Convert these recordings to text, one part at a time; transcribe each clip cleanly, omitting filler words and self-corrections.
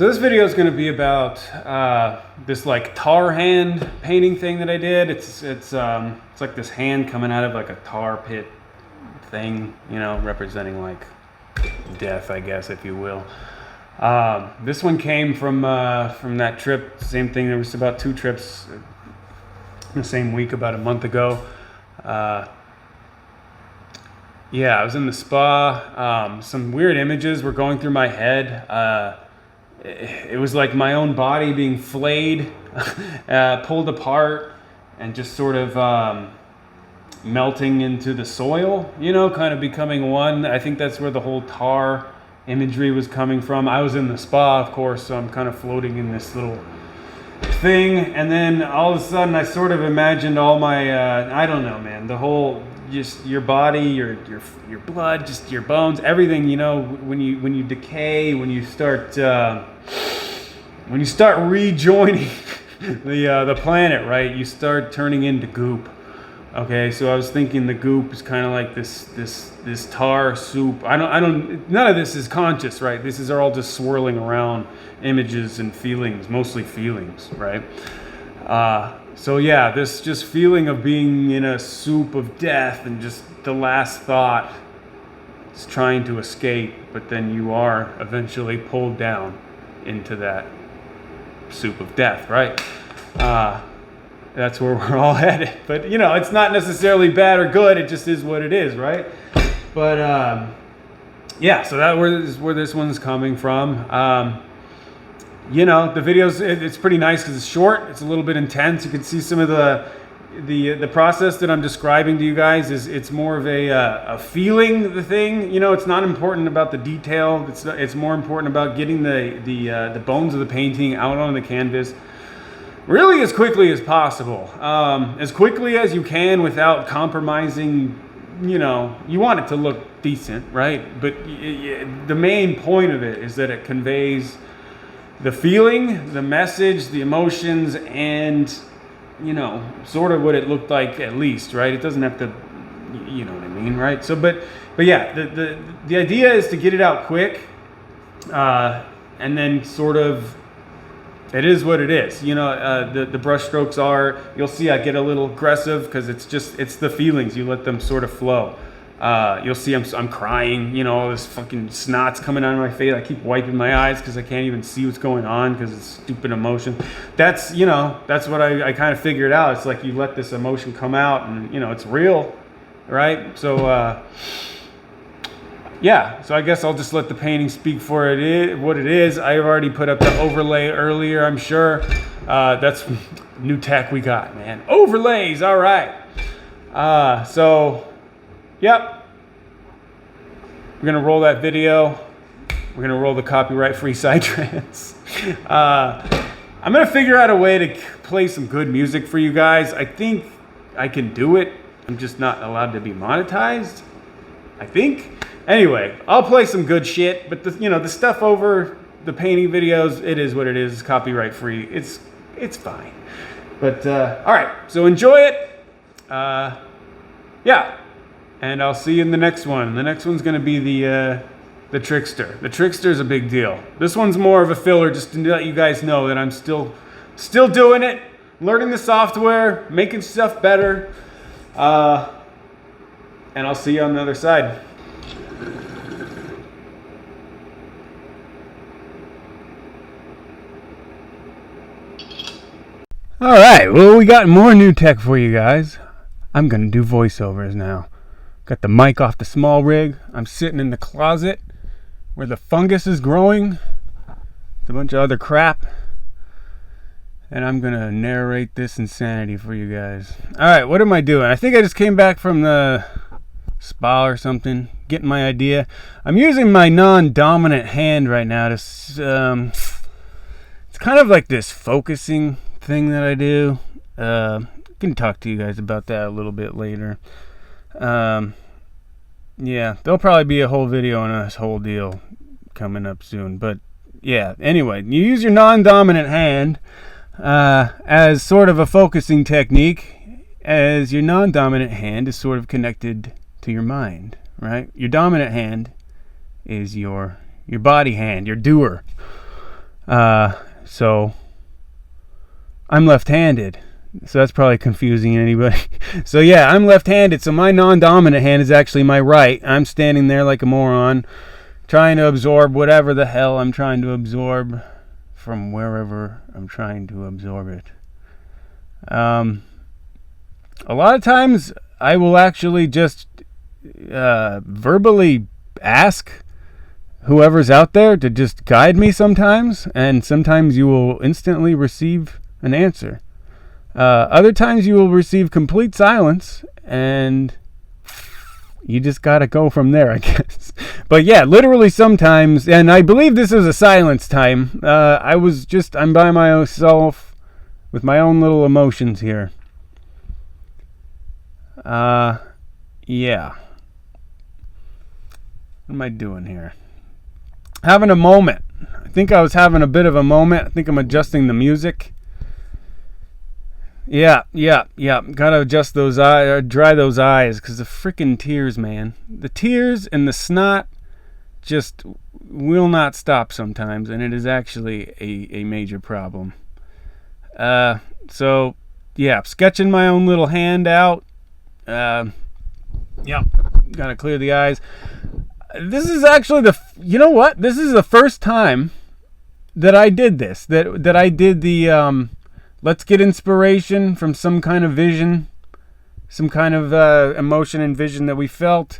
So this video is going to be about this like tar hand painting thing that I did. It's like this hand coming out of like a tar pit thing, you know, representing like death, I guess, if you will. This one came from that trip. Same thing. There was about 2 trips in the same week about a month ago. Yeah, I was in the spa. Some weird images were going through my head. It was like my own body being flayed, pulled apart, and just sort of melting into the soil, you know, kind of becoming one. I think that's where the whole tar imagery was coming from. I was in the spa, of course, so I'm kind of floating in this little thing. And then all of a sudden I sort of imagined all my, I don't know, man, the whole, just your body, your blood, just your bones, everything, you know, when you decay, when you start rejoining the planet, right? You start turning into goop. Okay, so I was thinking the goop is kind of like this tar soup. None of this is conscious, right? This is all just swirling around images and feelings, mostly feelings, right? So yeah, this just feeling of being in a soup of death and just the last thought is trying to escape, but then you are eventually pulled down into that soup of death, right? That's where we're all headed. But, you know, it's not necessarily bad or good. It just is what it is, right? But, yeah, so that is where this one's coming from. You know, the videos, it's pretty nice because it's short. It's a little bit intense. You can see some of the process that I'm describing to you guys it's more of a feeling the thing. You know, it's not important about the detail. It's more important about getting the bones of the painting out on the canvas really as quickly as possible, as quickly as you can without compromising. You know, you want it to look decent, right? But the main point of it is that it conveys the feeling, the message, the emotions, and, you know, sort of what it looked like at least, right? It doesn't have to, you know what I mean, right? So, but yeah, the idea is to get it out quick, and then sort of, it is what it is. You know, the brush strokes are, you'll see I get a little aggressive because it's the feelings. You let them sort of flow. You'll see I'm crying, you know, all this fucking snot's coming out of my face. I keep wiping my eyes because I can't even see what's going on because it's stupid emotion. That's, you know, that's what I kind of figured out. It's like you let this emotion come out and, you know, it's real, right? So, yeah, so I guess I'll just let the painting speak for what it is. I've already put up the overlay earlier, I'm sure. That's new tech we got, man. Overlays, all right. So, yep. We're going to roll that video. We're going to roll the copyright-free sidetrans. I'm going to figure out a way to play some good music for you guys. I think I can do it. I'm just not allowed to be monetized, I think. Anyway, I'll play some good shit, but the stuff over the painting videos, it is what it is. It's copyright free. It's fine. But all right, so enjoy it. Yeah, and I'll see you in the next one. The next one's gonna be the Trickster. The Trickster's a big deal. This one's more of a filler, just to let you guys know that I'm still doing it, learning the software, making stuff better, and I'll see you on the other side. All right, well, we got more new tech for you guys. I'm going to do voiceovers now. Got the mic off the small rig. I'm sitting in the closet where the fungus is growing. A bunch of other crap. And I'm going to narrate this insanity for you guys. All right, what am I doing? I think I just came back from the spa or something, getting my idea. I'm using my non-dominant hand right now to... it's kind of like this focusing thing that I do. I can talk to you guys about that a little bit later. Yeah, there'll probably be a whole video on this whole deal coming up soon. But yeah, anyway, you use your non-dominant hand as sort of a focusing technique, as your non-dominant hand is sort of connected to your mind, right? Your dominant hand is your body hand, your doer. So I'm left-handed. So that's probably confusing anybody. So yeah, I'm left-handed. So my non-dominant hand is actually my right. I'm standing there like a moron, trying to absorb whatever the hell I'm trying to absorb from wherever I'm trying to absorb it. A lot of times I will actually just verbally ask whoever's out there to just guide me sometimes, and sometimes you will instantly receive an answer. Other times you will receive complete silence, and you just gotta go from there, I guess. But yeah, literally sometimes, and I believe this is a silence time. I'm by myself with my own little emotions here. Yeah. What am I doing here? Having a moment. I think I was having a bit of a moment. I think I'm adjusting the music. Yeah. Gotta adjust those eyes, or dry those eyes, because the freaking tears, man. The tears and the snot just will not stop sometimes, and it is actually a major problem. So, yeah, sketching my own little hand out. Gotta clear the eyes. This is actually you know what? This is the first time that I did this. That I did the, let's get inspiration from some kind of vision, some kind of emotion and vision that we felt.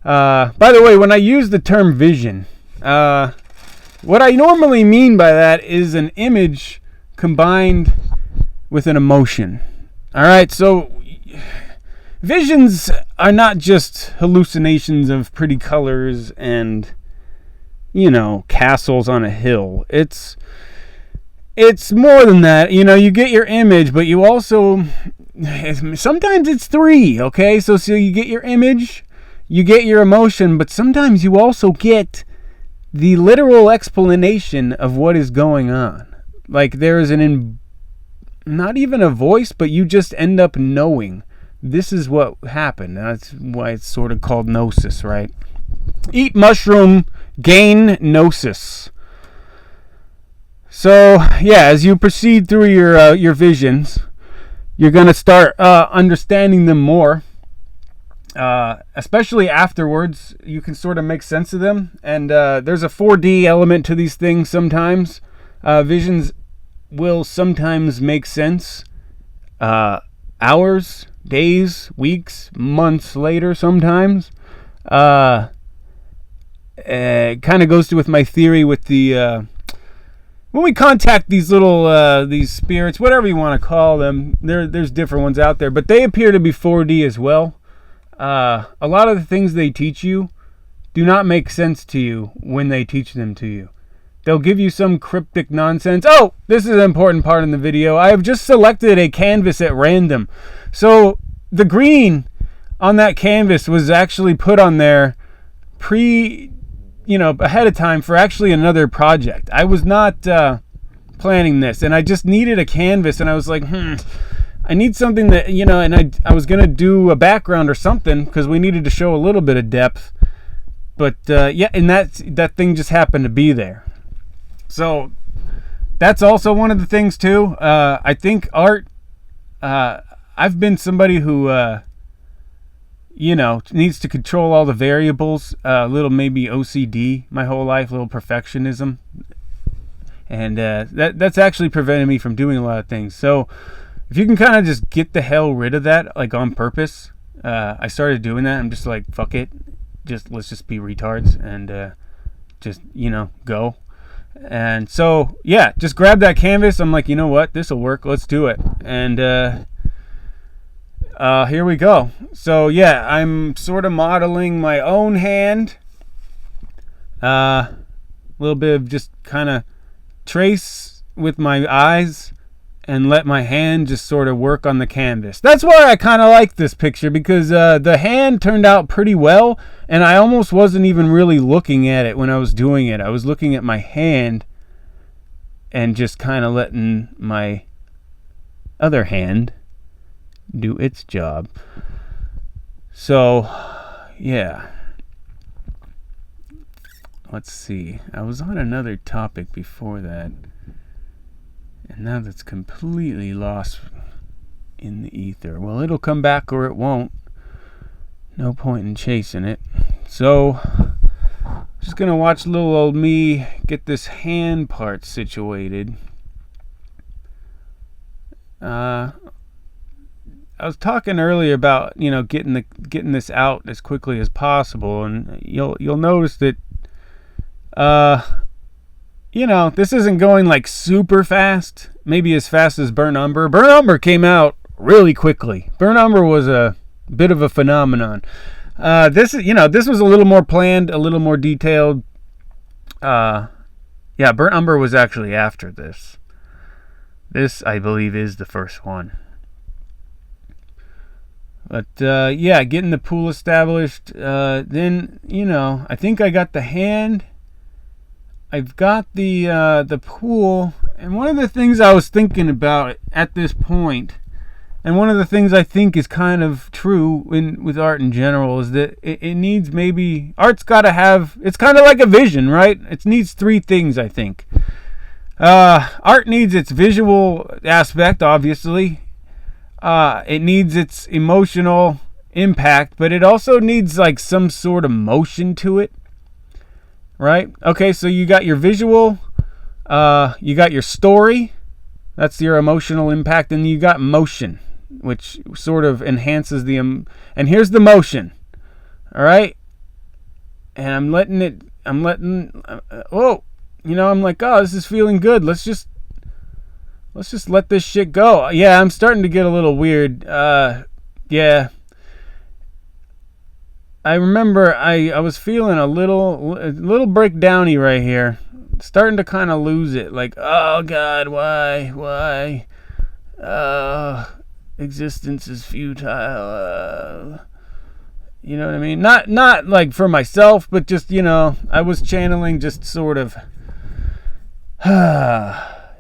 By the way, when I use the term vision, what I normally mean by that is an image combined with an emotion. All right, so visions are not just hallucinations of pretty colors and, castles on a hill. It's more than that. You get your image, but you also, sometimes it's three, okay? So you get your image, you get your emotion, but sometimes you also get the literal explanation of what is going on. Like there is not even a voice, but you just end up knowing this is what happened. That's why it's sort of called gnosis, right? Eat mushroom, gain gnosis. So, yeah, as you proceed through your visions, you're going to start understanding them more. Especially afterwards, you can sort of make sense of them. And there's a 4D element to these things sometimes. Visions will sometimes make sense. Hours, days, weeks, months later sometimes. It kind of goes with my theory with the when we contact these little these spirits, whatever you want to call them. There's different ones out there, but they appear to be 4D as well. A lot of the things they teach you do not make sense to you when they teach them to you. They'll give you some cryptic nonsense. Oh, this is an important part in the video. I have just selected a canvas at random. So the green on that canvas was actually put on there ahead of time for actually another project. I was not planning this, and I just needed a canvas, and I was like, I need something that, and I was going to do a background or something because we needed to show a little bit of depth. But, and that thing just happened to be there. So that's also one of the things too. I think art, I've been somebody who, needs to control all the variables, a little maybe OCD my whole life, a little perfectionism. And that's actually prevented me from doing a lot of things. So if you can kind of just get the hell rid of that, like on purpose, I started doing that. I'm just like, fuck it. Let's just be retards and go. And so, yeah, just grab that canvas. I'm like, you know what? This will work. Let's do it. And here we go. So, yeah, I'm sort of modeling my own hand. A little bit of just kind of trace with my eyes and let my hand just sort of work on the canvas. That's why I kind of like this picture, because the hand turned out pretty well, and I almost wasn't even really looking at it when I was doing it. I was looking at my hand and just kind of letting my other hand do its job. So, yeah. let's see. I was on another topic before that, and now that's completely lost in the ether. Well, it'll come back or it won't. No point in chasing it. So, just gonna watch little old me get this hand part situated. I was talking earlier about, getting this out as quickly as possible, and you'll notice that this isn't going like super fast, maybe as fast as Burnt Umber. Burnt Umber came out really quickly. Burnt Umber was a bit of a phenomenon. This was a little more planned, a little more detailed. Burnt Umber was actually after this. This, I believe, is the first one. But, getting the pool established. Then, I think I got the hand. I've got the pool. And one of the things I was thinking about at this point, and one of the things I think is kind of true with art in general, is that it needs maybe... Art's got to have... It's kind of like a vision, right? It needs three things, I think. Art needs its visual aspect, obviously. It needs its emotional impact, but it also needs like some sort of motion to it, right? Okay, so you got your visual, you got your story, that's your emotional impact, and you got motion, which sort of enhances and here's the motion, all right? And I'm like, oh, this is feeling good. Let's just let this shit go. Yeah, I'm starting to get a little weird. Yeah. I remember I was feeling a little breakdowny right here. Starting to kind of lose it. Like, oh God, why? Existence is futile. You know what I mean? Not like for myself, but just, I was channeling just sort of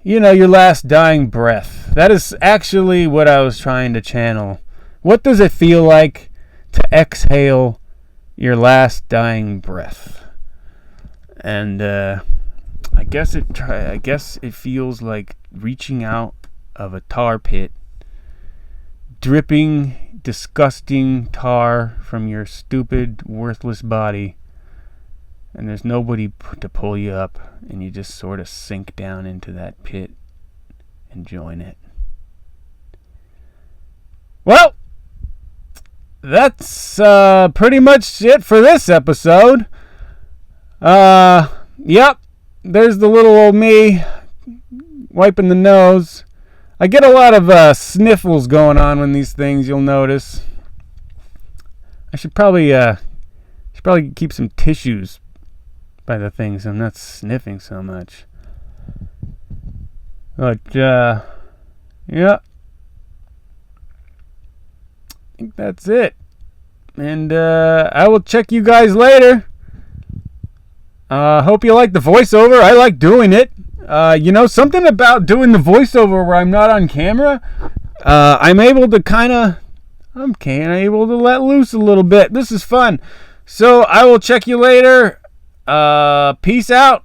your last dying breath. That is actually what I was trying to channel. What does it feel like to exhale your last dying breath? And I guess it feels like reaching out of a tar pit, dripping, disgusting tar from your stupid, worthless body. And there's nobody to pull you up, and you just sort of sink down into that pit and join it. Well, that's pretty much it for this episode. Yep, there's the little old me wiping the nose. I get a lot of sniffles going on when these things, you'll notice. I should probably keep some tissues by the things. I'm not sniffing so much. But, yeah. I think that's it. And, I will check you guys later. Hope you like the voiceover. I like doing it. Something about doing the voiceover where I'm not on camera. I'm able to able to let loose a little bit. This is fun. So, I will check you later. Peace out.